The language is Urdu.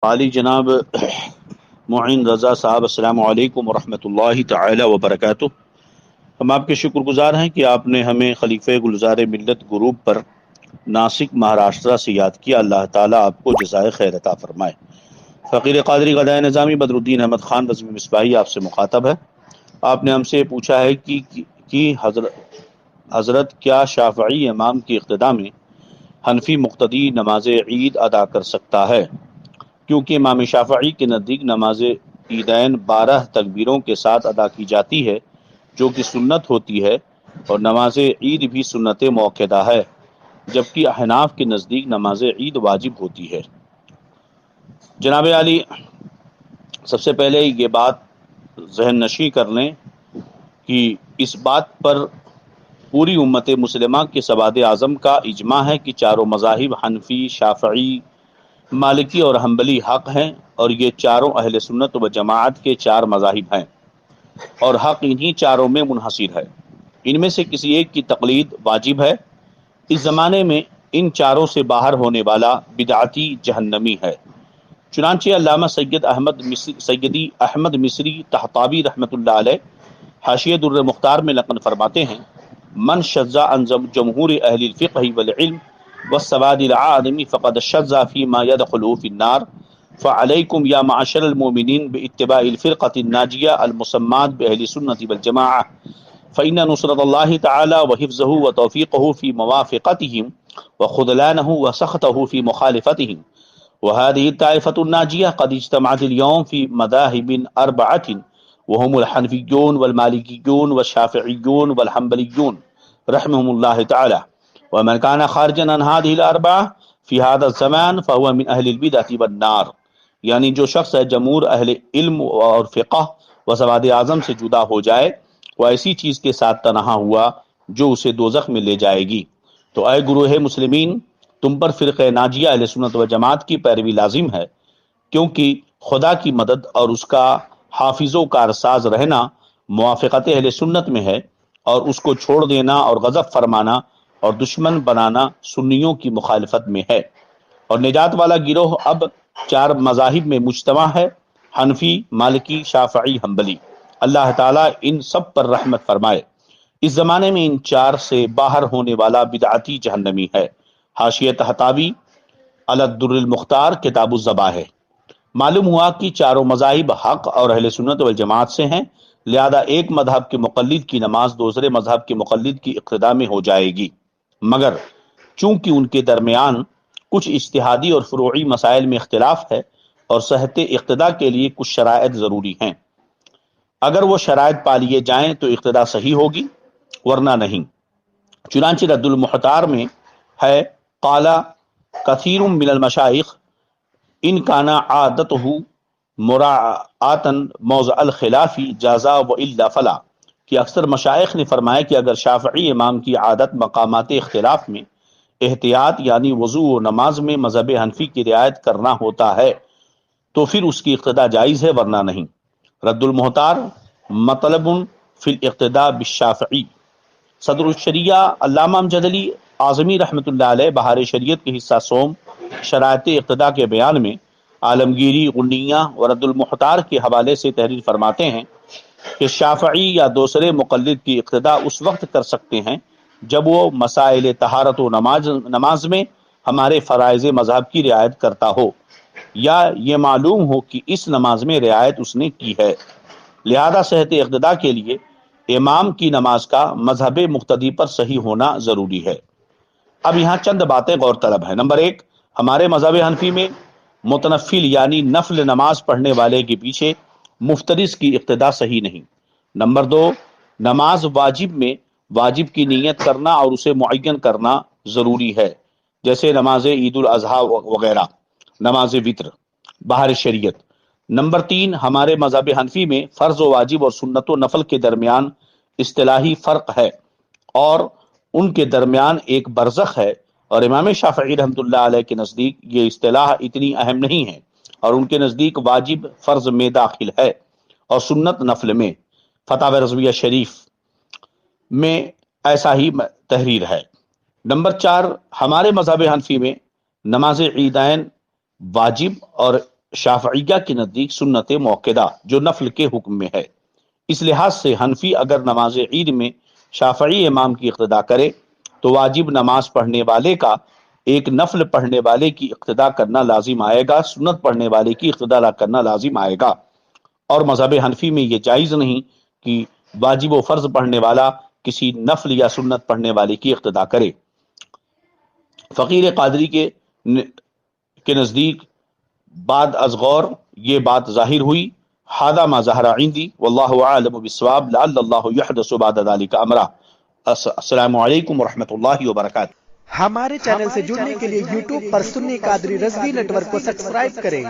عالی جناب معین رضا صاحب، السلام علیکم ورحمۃ اللہ تعالی وبرکاتہ۔ ہم آپ کے شکر گزار ہیں کہ آپ نے ہمیں خلیفہ گلزار ملت گروپ پر ناسک مہاراشٹرا سے یاد کیا۔ اللہ تعالیٰ آپ کو جزائے خیر عطا فرمائے۔ فقیر قادری غدائے نظامی بدر الدین احمد خان رضوی مصباحی آپ سے مخاطب ہے۔ آپ نے ہم سے پوچھا ہے کہ حضرت کیا شافعی امام کی اقتداء میں حنفی مقتدی نماز عید ادا کر سکتا ہے؟ کیونکہ امام شافعی کے نزدیک نماز عیدین 12 تکبیروں کے ساتھ ادا کی جاتی ہے، جو کہ سنت ہوتی ہے، اور نماز عید بھی سنت موقدہ ہے، جبکہ احناف کے نزدیک نماز عید واجب ہوتی ہے۔ جناب علی، سب سے پہلے یہ بات ذہن نشیں کر لیں کہ اس بات پر پوری امت مسلمہ کے سواد اعظم کا اجماع ہے کہ چاروں مذاہب حنفی، شافعی، مالکی اور حنبلی حق ہیں، اور یہ چاروں اہل سنت و جماعت کے چار مذاہب ہیں، اور حق انہی چاروں میں منحصر ہے۔ ان میں سے کسی ایک کی تقلید واجب ہے۔ اس زمانے میں ان چاروں سے باہر ہونے والا بدعتی جہنمی ہے۔ چنانچہ علامہ سیدی احمد مصری طحطاوی رحمۃ اللہ علیہ حاشیہ در مختار میں نقل فرماتے ہیں: من شذ عن جمہور اہل الفقہ والعلم والسواد العالم فقد شذ فيما يدخل في النار فعليكم يا معشر المؤمنين باتباع الفرقة الناجية المسمات بأهل السنة والجماعة فإن نصرة الله تعالى وحفظه وتوفيقه في موافقتهم وخذلانه وسخطه في مخالفتهم، وهذه الطائفة الناجية قد اجتمعت اليوم في مذاهب أربعة وهم الحنفيون والمالكيون والشافعيون والحنبليون رحمهم الله تعالى، ومن كان خارجا عن هذه الأربعة في هذا الزمان فهو من أهل البدعة والنار۔ یعنی جو شخص ہے جمہور اہل علم اور فقہ و سواد اعظم سے جدا ہو جائے، وہ ایسی چیز کے ساتھ تنہا ہوا جو اسے دوزخ میں لے جائے گی۔ تو اے گروہ مسلمین، تم پر فرقہ ناجیہ اہل سنت و جماعت کی پیروی لازم ہے، کیونکہ خدا کی مدد اور اس کا حافظ و کارساز رہنا موافقت اہل سنت میں ہے، اور اس کو چھوڑ دینا اور غضب فرمانا اور دشمن بنانا سنیوں کی مخالفت میں ہے۔ اور نجات والا گروہ اب چار مذاہب میں مجتمع ہے: حنفی، مالکی، شافعی، حنبلی۔ اللہ تعالیٰ ان سب پر رحمت فرمائے۔ اس زمانے میں ان چار سے باہر ہونے والا بدعتی جہنمی ہے۔ حاشیہ طحطاوی علی الدر المختار، کتاب الذبائح۔ معلوم ہوا کہ چاروں مذاہب حق اور اہل سنت والجماعت سے ہیں، لہذا ایک مذہب کے مقلد کی نماز دوسرے مذہب کے مقلد کی اقتداء میں ہو جائے گی، مگر چونکہ ان کے درمیان کچھ اجتہادی اور فروعی مسائل میں اختلاف ہے، اور صحت اقتداء کے لیے کچھ شرائط ضروری ہیں۔ اگر وہ شرائط پا لیے جائیں تو اقتداء صحیح ہوگی، ورنہ نہیں۔ چنانچہ رد المحتار میں ہے: قال کثیر من المشائخ ان کان عادتہ مراعاتا موضع الخلاف جازا والا فلا، کہ اکثر مشائخ نے فرمایا کہ اگر شافعی امام کی عادت مقامات اختلاف میں احتیاط یعنی وضو و نماز میں مذہب حنفی کی رعایت کرنا ہوتا ہے تو پھر اس کی اقتداء جائز ہے، ورنہ نہیں۔ رد المحتار مطلب فی الاقتداء بالشافعی۔ صدر الشریعہ علامہ امجد علی اعظمی رحمۃ اللہ علیہ بہار شریعت کے حصہ سوم شرائط اقتداء کے بیان میں عالمگیری غنیہ و رد المحتار کے حوالے سے تحریر فرماتے ہیں کہ شافعی یا دوسرے مقلد کی اقتداء اس وقت کر سکتے ہیں جب وہ مسائل طہارت و نماز میں ہمارے فرائض مذہب کی رعایت کرتا ہو، یا یہ معلوم ہو کہ اس نماز میں رعایت اس نے کی ہے۔ لہذا صحت اقتداء کے لیے امام کی نماز کا مذہب مقتدی پر صحیح ہونا ضروری ہے۔ اب یہاں چند باتیں غور طلب ہیں۔ نمبر ایک، ہمارے مذہب حنفی میں متنفل یعنی نفل نماز پڑھنے والے کے پیچھے مفترض کی اقتداء صحیح نہیں۔ نمبر دو، نماز واجب میں واجب کی نیت کرنا اور اسے معین کرنا ضروری ہے، جیسے نماز عید الاضحیٰ وغیرہ، نماز وطر بہار شریعت۔ نمبر تین، ہمارے مذہب حنفی میں فرض و واجب اور سنت و نفل کے درمیان اصطلاحی فرق ہے، اور ان کے درمیان ایک برزخ ہے، اور امام شافعی رحمۃ اللہ علیہ کے نزدیک یہ اصطلاح اتنی اہم نہیں ہے، اور ان کے نزدیک واجب فرض میں داخل ہے اور سنت نفل میں۔ فتاوی رضویہ شریف میں ایسا ہی تحریر ہے۔ نمبر چار، ہمارے مذہب حنفی میں نماز عیدین واجب اور شافعیہ کے نزدیک سنت موقدہ جو نفل کے حکم میں ہے۔ اس لحاظ سے حنفی اگر نماز عید میں شافعی امام کی اقتداء کرے تو واجب نماز پڑھنے والے کا ایک نفل پڑھنے والے کی اقتداء کرنا لازم آئے گا، سنت پڑھنے والے کی اقتداء کرنا لازم آئے گا۔ اور مذہب حنفی میں یہ جائز نہیں کہ واجب و فرض پڑھنے والا کسی نفل یا سنت پڑھنے والے کی اقتداء کرے۔ فقیر قادری کے نزدیک بعد از غور یہ بات ظاہر ہوئی، ھذا ما ظہر عندی واللہ اعلم بالصواب لعل اللہ یحدث بعد ذلك امرا۔ السلام علیکم ورحمۃ اللہ وبرکاتہ۔ ہمارے چینل سے جڑنے کے لیے YouTube پر سنی قادری رضوی نیٹ ورک کو سبسکرائب کریں۔